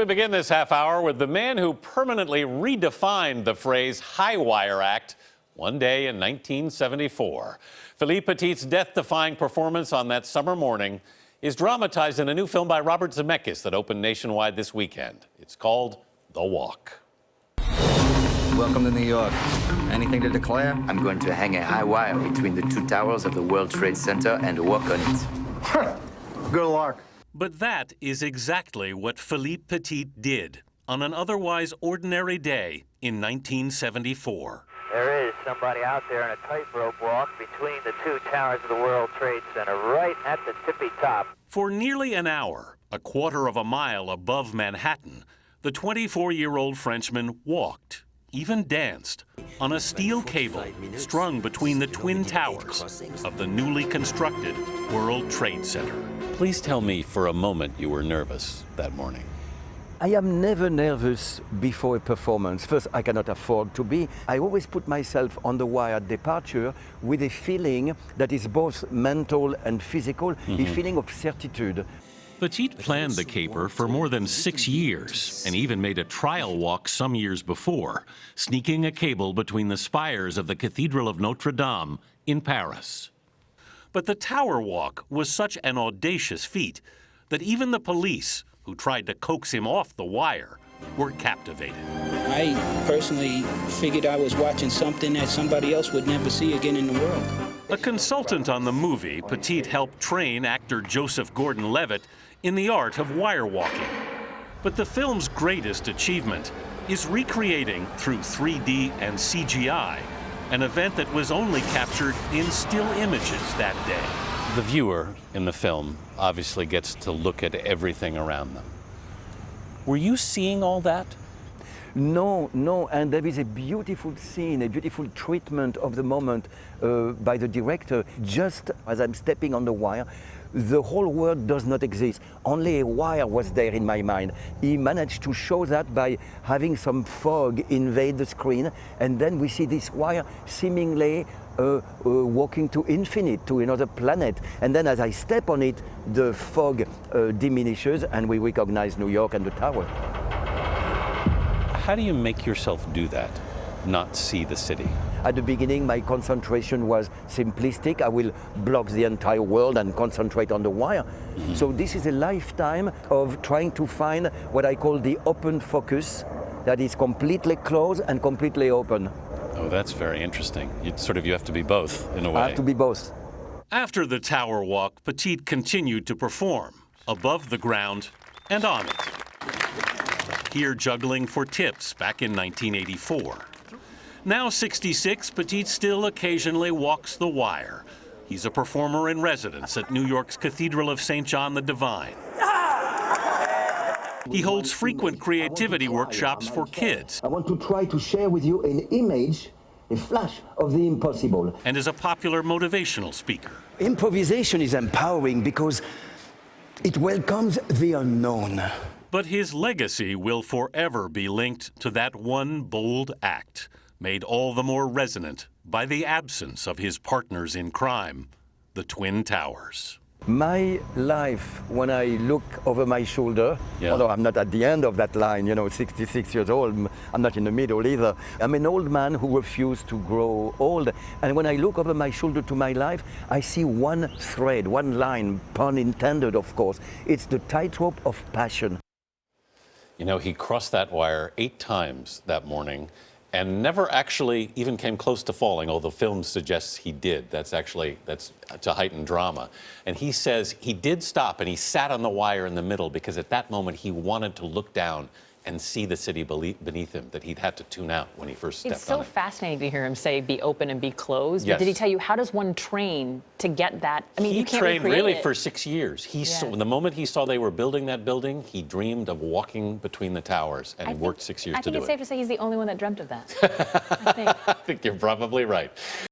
We begin this half hour with the man who permanently redefined the phrase high wire act one day in 1974. Philippe Petit's death-defying performance on that summer morning is dramatized in a new film by Robert Zemeckis that opened nationwide this weekend. It's called The Walk. Welcome to New York. Anything to declare? I'm going to hang a high wire between the two towers of the World Trade Center and walk on it. Good luck. But that is exactly what Philippe Petit did on an otherwise ordinary day in 1974. There is somebody out there in a tightrope walk between the two towers of the World Trade Center, right at the tippy top. For nearly an hour, a quarter of a mile above Manhattan, the 24-year-old Frenchman walked, even danced, on a steel cable strung between the twin towers of the newly constructed World Trade Center. Please tell me for a moment you were nervous that morning. I am never nervous before a performance. First, I cannot afford to be. I always put myself on the wire at departure with a feeling that is both mental and physical, a feeling of certitude. Petit planned the caper for more than 6 years and even made a trial walk some years before, sneaking a cable between the spires of the Cathedral of Notre Dame in Paris. But the tower walk was such an audacious feat that even the police, who tried to coax him off the wire, were captivated. I personally figured I was watching something that somebody else would never see again in the world. A consultant on the movie, Petit helped train actor Joseph Gordon-Levitt in the art of wire walking. But the film's greatest achievement is recreating through 3D and CGI an event that was only captured in still images that day. The viewer in the film obviously gets to look at everything around them. Were you seeing all that? No, and there is a beautiful scene, a beautiful treatment of the moment by the director. Just as I'm stepping on the wire, the whole world does not exist. Only a wire was there in my mind. He managed to show that by having some fog invade the screen, and then we see this wire seemingly walking to infinite, to another planet. And then as I step on it, the fog diminishes and we recognize New York and the tower. How do you make yourself do that, not see the city? At the beginning, my concentration was simplistic. I will block the entire world and concentrate on the wire. So this is a lifetime of trying to find what I call the open focus, that is completely closed and completely open. Oh, that's very interesting. You have to be both, in a way. I have to be both. After the tower walk, Petit continued to perform, above the ground and on it. Here juggling for tips back in 1984. Now 66, Petit still occasionally walks the wire. He's a performer in residence at New York's Cathedral of St. John the Divine. He holds frequent creativity workshops for kids. I want to try to share with you an image, a flash of the impossible. And is a popular motivational speaker. Improvisation is empowering because it welcomes the unknown. But his legacy will forever be linked to that one bold act, made all the more resonant by the absence of his partners in crime, the Twin Towers. My life, when I look over my shoulder, although I'm not at the end of that line, 66 years old, I'm not in the middle either. I'm an old man who refused to grow old. And when I look over my shoulder to my life, I see one thread, one line, pun intended, of course. It's the tightrope of passion. He crossed that wire 8 times that morning and never actually even came close to falling, although film suggests he did. That's to heighten drama. And he says he did stop and he sat on the wire in the middle because at that moment he wanted to look down and see the city beneath him that he'd had to tune out when he first stepped on it. It's so fascinating to hear him say be open and be closed. Yes. But did he tell you, how does one train to get that? I mean, he you can't trained recreate really it. for 6 years. The moment he saw they were building that building, he dreamed of walking between the towers, and he worked 6 years to do it. I think it's safe to say he's the only one that dreamt of that. I think you're probably right.